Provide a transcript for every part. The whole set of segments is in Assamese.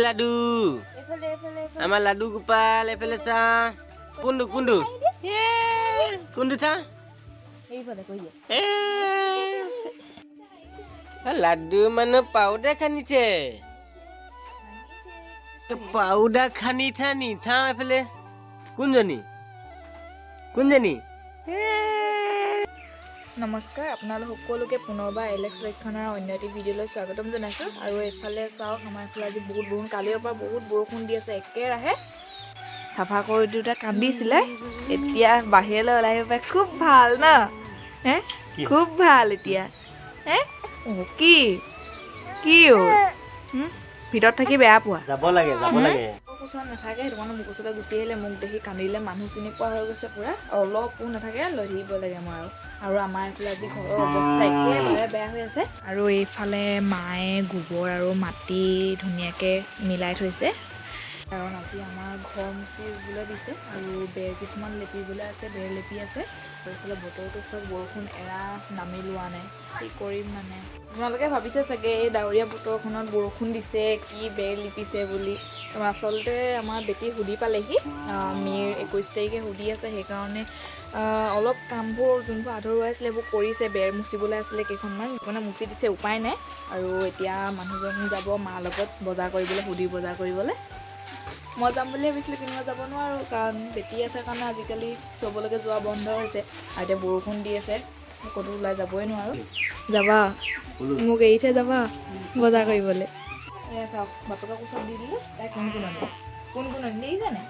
লাডু আমাৰ লাডু গোপাল এফালে চা কোনটো চা লাডু মানে পাউডাৰ খানিছে পাউডাৰ খানি থানি থা এফালে কোনজনী নমস্কাৰ আপোনালোক সকলোকে পুনৰবাৰ এলেক্স লক্ষণৰ অন্য এটি ভিডিঅ'লৈ স্বাগতম জনাইছোঁ। আৰু এইফালে চাওক আমাৰ এইফালে আজি বহুত বৰষুণ, কালিৰ পৰা বহুত বৰষুণ দি আছে একেৰাহে। চাফা কৰি দিওঁতে কান্দিছিলে, এতিয়া বাহিৰলৈ ওলাই আহিব পাৰে। খুব ভাল ন খুব ভাল। এতিয়া কি ভিতৰত থাকি বেয়া পোৱা যাব লাগে ওচৰত নাথাকে, সেইটো কাৰণে মোক ওচৰলৈ গুচি আহিলে। মোক দেখি কান্দিলে, মানুহ চিনি পোৱা হৈ গৈছে পুৰা। অলপো নাথাকে, লৈ থাকিব লাগে মই আৰু আমাৰ এইফালে আজি ঘৰৰ অৱস্থা একেবাৰে বেয়া হৈ আছে। আৰু এইফালে মায়ে গোবৰ আৰু মাটি ধুনীয়াকৈ মিলাই থৈছে, কাৰণ আজি আমাৰ ঘৰ মুচিবলৈ দিছে আৰু বেৰ কিছুমান লেপিবলৈ আছে, বেৰ লেপি আছে। আৰু এইফালে বতৰটো চব বৰষুণ এৰা নামি লোৱা নাই, কি কৰিম মানে। আপোনালোকে ভাবিছে চাগে এই ডাৱৰীয়া বতৰখনত বৰষুণ দিছে কি বেৰ লিপিছে বুলি। আচলতে আমাৰ বেটি সুধি পালেহি, মে'ৰ 21 তাৰিখে সুধি আছে, সেইকাৰণে অলপ কামবোৰ যোনবোৰ আধৰুৱা আছিলে সেইবোৰ কৰিছে। বেৰ মুচিবলৈ আছিলে কেইখনমান, মানে মুচি দিছে, উপায় নাই। আৰু এতিয়া মানুহজন যাব মাৰ লগত বজাৰ কৰিবলৈ, সুধি বজাৰ কৰিবলৈ। মই যাম বুলি ভাবিছিলোঁ, কিন্তু মই যাব নোৱাৰোঁ, কাৰণ বেটি আছে কাৰণে আজিকালি চবলৈকে যোৱা বন্ধ হৈছে। আৰু এতিয়া বৰষুণ দি আছে, ক'তো ওলাই যাবই নোৱাৰোঁ। যাবা মোক এৰি থৈ যাবা বজাৰ কৰিবলৈ? এয়া চাওক, বাপেকক ওচৰত দি দিলোঁ, তাই কোন দেখিছে নাই?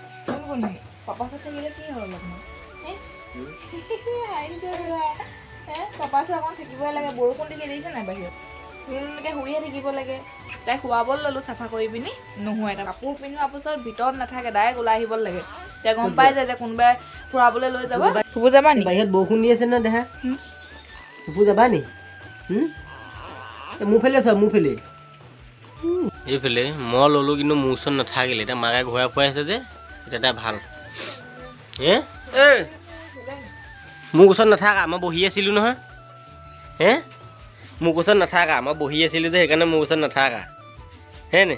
কোন পাপা ওচৰত থাকিলে কি হ'ল আপোনাৰ? পাপা ওচৰত অকণ থাকিবই লাগে। বৰষুণ দিছে দেখিছে নাই বাহিৰত? ধুনীয়াকৈ শুইয়ে থাকিব লাগে। তাই শুৱাবলৈ ল'লোঁ চাফা কৰি পিনি, নোহোৱাই। এটা কাপোৰ পিন্ধোৱাৰ পিছত ভিতৰত নাথাকে, ডাইৰেক্ট ওলাই আহিব লাগে। এতিয়া গম পাই যায় যে কোনোবাই ফুৰাবলৈ লৈ যাব। ফুৰিব যাবা নি? বাহিৰত বৰষুণ দি আছে ন দেহা, ফুৰিব যাবা নি? মোৰ ফালে চোৱা, মোৰ ফালে এইফালে মই ল'লোঁ, কিন্তু মোৰ ওচৰত নাথাকিলে। এতিয়া মাকে ঘূৰাই ফুৰাই আছে যে, এতিয়া তাই ভাল। মোৰ ওচৰত নাথাকা, মই বহি আছিলোঁ নহয়। মোৰ ওচৰত নাথাকা, মই বহি আছিলোঁ যে, সেইকাৰণে মোৰ ওচৰত নাথাকা। নে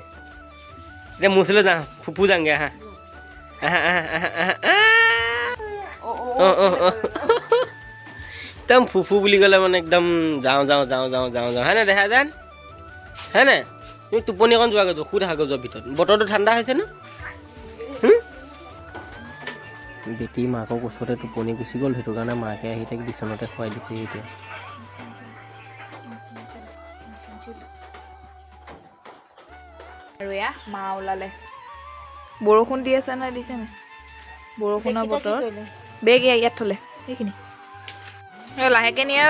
এতিয়া মোৰ ওচৰলৈ যাওঁ, ফুপু যাওঁগৈ। একদম ফুফু বুলি ক'লে মানে একদম যাওঁ হয়নে দেখা যান? হয়নে? তুমি টোপনি অকণ যোৱাগৈ, যোৱা শুই থাকাগৈ, যোৱা ভিতৰত। বতৰটো ঠাণ্ডা হৈছে ন? বেটি মাকক ওচৰতে টোপনি গুচি গ'ল, সেইটো কাৰণে মাকে আহি তাইক বিচনাতে শুৱাই দিছে। এতিয়া আৰু এয়া মা ওলালে। বৰষুণ দি আছে নাই, দিছে নাই? বৰষুণৰ বতৰ। বেগ ইয়াত থ'লে, সেইখিনি লাহেকৈ নিয়ে।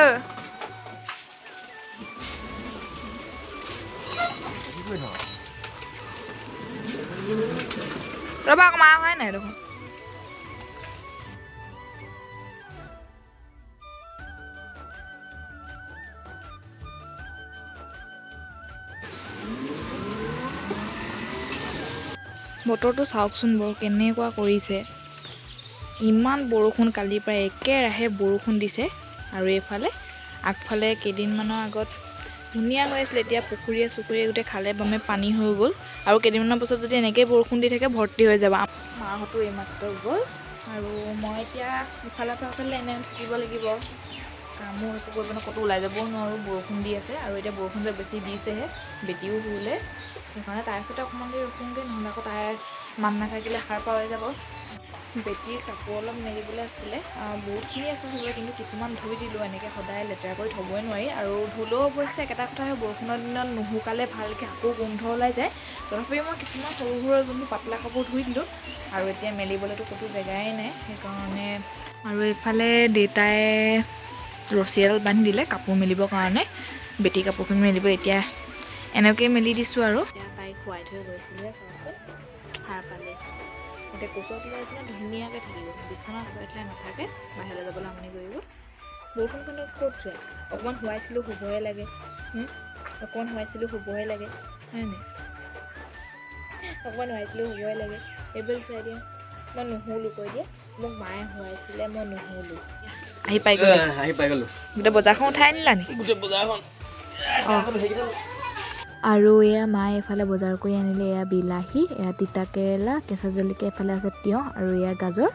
ৰ'বা আকৌ, মা হয় নাই দেখোন। বতৰটো চাওকচোন বাৰু কেনেকুৱা কৰিছে। ইমান বৰষুণ, কালিৰ পৰা একেৰাহে বৰষুণ দিছে। আৰু এইফালে আগফালে কেইদিনমানৰ আগত ধুনীয়া হৈ আছিলে, এতিয়া পুখুৰীয়ে চুখুৰীয়ে গোটেই খালে বামে পানী হৈ গ'ল। আৰু কেইদিনমানৰ পাছত যদি এনেকৈ বৰষুণ দি থাকে, ভৰ্তি হৈ যাব। মাহঁতো এইমাত্ৰ গ'ল, আৰু মই এতিয়া ইফালৰ পৰা ইফালে এনে থাকিব লাগিব। কামো একো কৰিব নোৱাৰোঁ, ক'তো ওলাই যাবও নোৱাৰোঁ, বৰষুণ দি আছে। আৰু এতিয়া বৰষুণ যে বেছি দিছেহে, বেটিও শুলে, সেইকাৰণে তাইৰ ওচৰতে অকণমান দেৰি ৰখোঁগৈ, নহ'লে আকৌ তাই মান নাথাকিলে সাৰ পাই যাব। বেটিৰ কাপোৰ অলপ মেলিবলৈ আছিলে, বহুতখিনি আছে ধুবলৈ, কিন্তু কিছুমান ধুই দিলোঁ। এনেকৈ সদায় লেতেৰা কৰি থ'বই নোৱাৰি। আৰু ধুলেও অৱশ্যে একেটা কথা হয়, বৰষুণৰ দিনত নুশুকালে ভালকৈ আকৌ গোন্ধ ওলাই যায়। তথাপিও মই কিছুমান সৰু সৰু যোনবোৰ পাতলা কাপোৰ ধুই দিলোঁ। আৰু এতিয়া মেলিবলৈতো ক'তো জেগাই নাই, সেইকাৰণে। আৰু এইফালে দেউতাই ৰছী এডাল বান্ধি দিলে কাপোৰ মেলিবৰ কাৰণে, বেটি কাপোৰখিনি মেলিব। এতিয়া এনেকৈয়ে মেলি দিছোঁ। আৰু এতিয়া তাইক খুৱাই থৈ গৈছিলে, চাওকচোন সাৰ পালে। এতিয়া কোচত লৈ আছিলে, ধুনীয়াকৈ থাকিব। বিচনাত শুৱাই থৈ নাথাকে, বাহিৰলৈ যাবলৈ আমনি কৰিব। বৰষুণখনত ক'ত যোৱা? অকণমান শুৱাইছিলোঁ, শুবহে লাগে। অকণমান শুৱাইছিলোঁ, শুবহে লাগে, হয় নাই? অকণমান শুৱাইছিলোঁ, শুবহে লাগে। এইবোৰ চাই দিয়া, মই নুশুলোঁ কৈ দিয়ে। মোক মায়ে শুৱাইছিলে, মই নুশুলোঁ। আহি পাই গ'লোঁ। গোটেই বজাৰখন উঠাই আনিলা নেকি? গোটেই বজাৰখন আৰু এয়া মায়ে এফালে বজাৰ কৰি আনিলে এয়া বিলাহী, এয়া তিতা কেৰেলা, কেঁচা জলকীয়া, এফালে আছে তিয়ঁহ আৰু এয়া গাজৰ।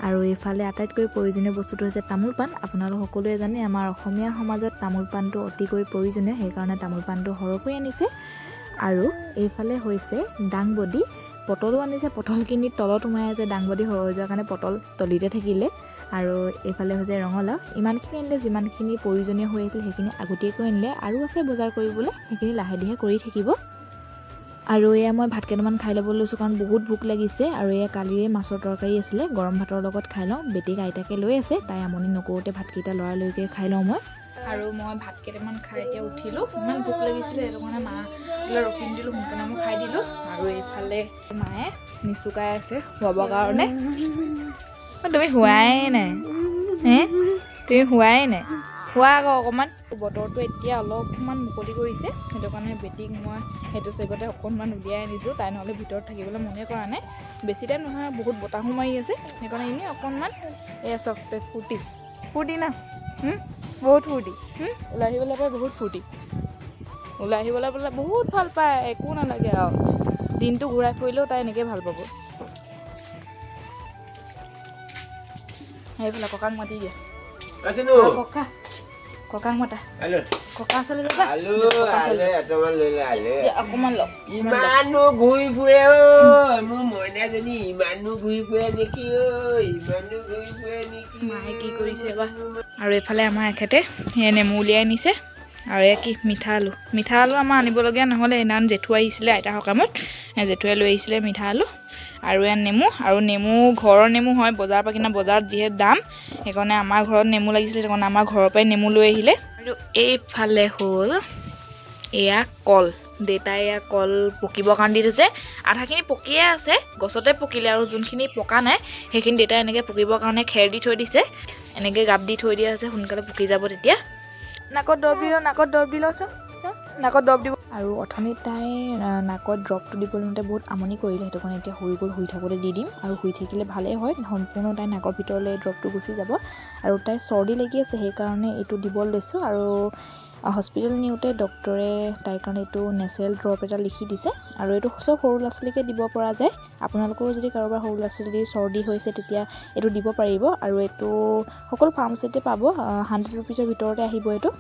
আৰু এইফালে আটাইতকৈ প্ৰয়োজনীয় বস্তুটো হৈছে তামোল পাণ। আপোনালোক সকলোৱে জানে আমাৰ অসমীয়া সমাজত তামোল পাণটো অতিকৈ প্ৰয়োজনীয়, সেইকাৰণে তামোল পাণটো সৰহকৈ আনিছে। আৰু এইফালে হৈছে দাংবডি, পটলো আনিছে। পটলখিনি তলত সোমাই আছে, দাংবডি সৰহ হৈ যোৱাৰ কাৰণে পটল তলিতে থাকিলে। আৰু এইফালে হৈছে ৰঙালাও। ইমানখিনি আনিলে, যিমানখিনি প্ৰয়োজনীয় হৈ আছিল সেইখিনি আগতীয়াকৈ আনিলে। আৰু আছে বজাৰ কৰিবলৈ, সেইখিনি লাহে ধীৰে কৰি থাকিব। আৰু এয়া মই ভাত কেইটামান খাই ল'ব লৈছোঁ, কাৰণ বহুত ভোক লাগিছে। আৰু এয়া কালিৰে মাছৰ তৰকাৰী আছিলে, গৰম ভাতৰ লগত খাই লওঁ। বেটিক আইতাকে লৈ আছে, তাই আমনি নকৰোঁতে ভাতকেইটা লৰালৰিকৈ খাই লওঁ মই। আৰু মই ভাত কেইটামান খাই এতিয়া উঠিলোঁ। ইমান ভোক লাগিছিলে, সেইটো কাৰণে মালৈ ৰখি নিদিলোঁ, সোনকালে মই খাই দিলোঁ। আৰু এইফালে মায়ে নিচুকাই আছে শুৱাবৰ কাৰণে। তুমি শুৱাই নাই, তুমি শুৱাই নাই, শুৱা আকৌ অকণমান। বতৰটো এতিয়া অলপমান মুকলি কৰিছে, সেইটো কাৰণে বেটিক মই সেইটো চেগতে অকণমান উলিয়াই আনিছোঁ। তাই নহ'লে ভিতৰত থাকিবলৈ মনে কৰা নাই। বেছি টাইম নহয়, বহুত বতাহো মাৰি আছে, সেইকাৰণে এনেই অকণমান। এয়া চাওক, ফূৰ্তি ফূৰ্তি না, বহুত ফূৰ্তি। ওলাই আহিবলৈ পাই বহুত ফূৰ্তি, ওলাই আহিবলৈ পালে বহুত ভাল পায়। একো নালাগে আৰু, দিনটো ঘূৰাই ফুৰিলেও তাই এনেকৈ ভাল পাব। সেইফালে ককাক মাতি দিয়া, ককা ককাক মাতা, ককা ওচৰলৈ যাবা, অকণমান লওক। ইমানো ঘূৰি ফুৰে মোৰ মইনাজনী, ইমানো ঘূৰি ফুৰে নেকি? ইমানো ঘূৰি ফুৰে নেকি? মায়ে কি কৰিছে বা। আৰু এইফালে আমাৰ এখেতে সেয়া নেমু উলিয়াই আনিছে। আৰু এয়া কি মিঠা আলু। মিঠা আলু আমাৰ আনিবলগীয়া নহ'লে, সেইদিনাখন জেঠু আহিছিলে আইতা সকামত, জেঠুৱে লৈ আহিছিলে মিঠা আলু। আৰু এয়া নেমু, আৰু নেমু ঘৰৰ নেমু হয়, বজাৰৰ পৰা কিনা, বজাৰত যিহেতু দাম, সেইকাৰণে আমাৰ ঘৰত নেমু লাগিছিলে, সেইকাৰণে আমাৰ ঘৰৰ পৰাই নেমু লৈ আহিলে। আৰু এইফালে হ'ল এয়া কল। দেউতাই এয়া কল পকিবৰ কাৰণে দি থৈছে। আধাখিনি পকিয়ে আছে, গছতে পকিলে, আৰু যোনখিনি পকা নাই সেইখিনি দেউতাই এনেকৈ পকিবৰ কাৰণে খেৰ দি থৈ দিছে। এনেকৈ গাপ দি থৈ দিয়া আছে, সোনকালে পকি যাব তেতিয়া। নাকত দৰৱ দিলোঁ, নাকত দৰৱ দিলোঁ, নাকত দৰৱ দিব। আৰু অথনিত তাই নাকত ড্ৰপটো দিবলৈ লওঁতে বহুত আমনি কৰিলে, সেইটো কাৰণে এতিয়া শুই গ'ল, শুই থাকোঁতে দি দিম। আৰু শুই থাকিলে ভালেই হয়, সম্পূৰ্ণ তাই নাকৰ ভিতৰলৈ ড্ৰপটো গুচি যাব। আৰু তাই চৰ্দি লাগি আছে, সেইকাৰণে এইটো দিব লৈছোঁ। আৰু হস্পিটেল নিওঁতে ডক্টৰে তাইৰ কাৰণে এইটো নেচাৰেল ড্ৰপ এটা লিখি দিছে। আৰু এইটো চব সৰু ল'ৰা ছোৱালীকে দিব পৰা যায়। আপোনালোকৰো যদি কাৰোবাৰ সৰু ল'ৰা ছোৱালী চৰ্দি হৈছে, তেতিয়া এইটো দিব পাৰিব। আৰু এইটো সকলো ফাৰ্মাচীতে পাব, 100 ৰুপিজৰ ভিতৰতে আহিব এইটো।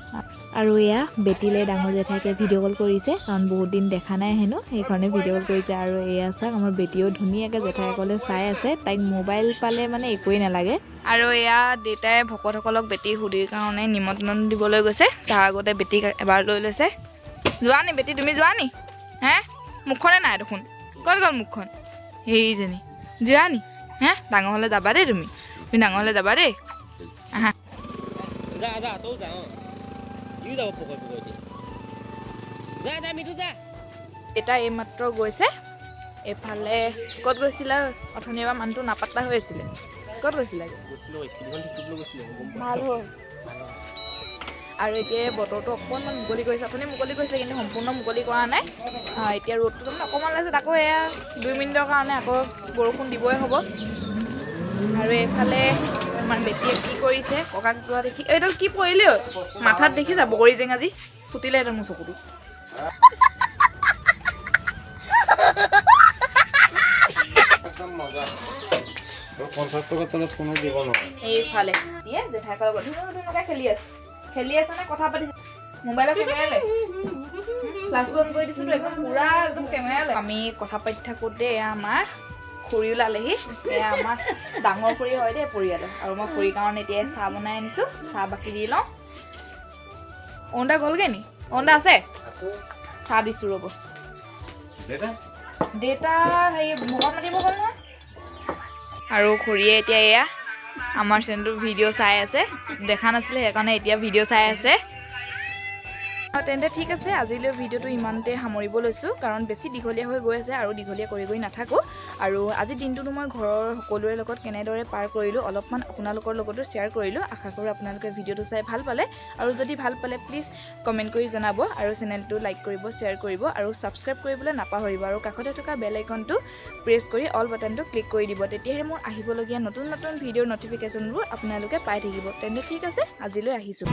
আৰু এয়া বেটিলে ডাঙৰ জেঠাইকে ভিডিঅ' কল কৰিছে, কাৰণ বহুত দিন দেখা নাই হেনো, সেইকাৰণে ভিডিঅ' কল কৰিছে। আৰু এয়া চাওক, আমাৰ বেটিও ধুনীয়াকৈ জেঠাইকলৈ চাই আছে। তাইক মোবাইল পালে মানে একোৱেই নালাগে। আৰু এয়া দেউতাই ভকতসকলক বেটীৰ সুধিৰ কাৰণে নিমন্ত্ৰণ দিবলৈ গৈছে। তাৰ আগতে বেটীক এবাৰ লৈ লৈছে। যোৱা নি বেটী, তুমি যোৱা নি? মুখখনে নাই দেখোন, ক'ত গ'ল মুখখন? সেইজনী যোৱা নি? ডাঙৰ হ'লে যাবা দেই, তুমি ডাঙৰ হ'লে যাবা দেই। আহা, দেউতা এইমাত্ৰ গৈছে এইফালে। ক'ত গৈছিলা? অথনি এবাৰ মানুহটো নাপাত্তা হৈ আছিলে, ক'ত গৈছিলা? ভাল হ'ল। আৰু এতিয়া বতৰটো অকণমান মুকলি কৰিছে, আপুনি মুকলি কৰিছে, কিন্তু সম্পূৰ্ণ মুকলি কৰা নাই। এতিয়া ৰ'দটো তাৰমানে অকণমান লাগিছে, আকৌ এয়া 2 মিনিটৰ কাৰণে আকৌ বৰষুণ দিবই হ'ব। আৰু এইফালে আমাৰ বেটীয়ে কি কৰিছে, ককাক যোৱা দেখি, এইডাল কি পৰিলে মাথাত দেখিছা? বগৰী জেঙাজি ফুটিলে এটা মোৰ চকুটো। এইফালে জেঠাইকৰ লগত ধুনুকে খেলি আছে নে কথা পাতিছে? মোবাইলৰ কেমেৰালে ফ্লাছটো অন কৰি দিছোঁতো, একদম পুৰা একদম কেমেৰালে। আমি কথা পাতি থাকোঁতে এয়া আমাৰ খুৰী ওলালেহি। এয়া আমাৰ ডাঙৰ খুৰী হয় দেই পৰিয়ালৰ। আৰু মই খুৰীৰ কাৰণে এতিয়া চাহ বনাই আনিছোঁ, চাহ বাকি দি লওঁ। অৰুণদা গ'লগৈ নি? অৰুণদা আছে? চাহ দিছোঁ ৰ'ব। দেউতা হেৰি ভকত মাতিব গ'ল নহয়। আৰু খুৰীয়ে এতিয়া এয়া আমাৰ চেনেলটো ভিডিঅ' চাই আছে, দেখা নাছিলে সেইকাৰণে এতিয়া ভিডিঅ' চাই আছে। তেন্তে ঠিক আছে, আজিলৈ ভিডিঅ'টো ইমানতে সামৰিব লৈছোঁ, কাৰণ বেছি দীঘলীয়া হৈ গৈ আছে আৰু দীঘলীয়া কৰি গৈ নাথাকোঁ। আৰু আজিৰ দিনটোতো মই ঘৰৰ সকলোৰে লগত কেনেদৰে পাৰ কৰিলোঁ, অলপমান আপোনালোকৰ লগতো শ্বেয়াৰ কৰিলোঁ। আশা কৰোঁ আপোনালোকে ভিডিঅ'টো চাই ভাল পালে। আৰু যদি ভাল পালে প্লিজ কমেণ্ট কৰি জনাব, আৰু চেনেলটো লাইক কৰিব, শ্বেয়াৰ কৰিব, আৰু ছাবস্ক্ৰাইব কৰিবলৈ নাপাহৰিব। আৰু কাষতে থকা বেল আইকনটো প্ৰেছ কৰি অল বাটনটো ক্লিক কৰি দিব, তেতিয়াহে মোৰ আহিবলগীয়া নতুন নতুন ভিডিঅ'ৰ ন'টিফিকেশ্যনবোৰ আপোনালোকে পাই থাকিব। তেন্তে ঠিক আছে, আজিলৈ আহিছোঁ।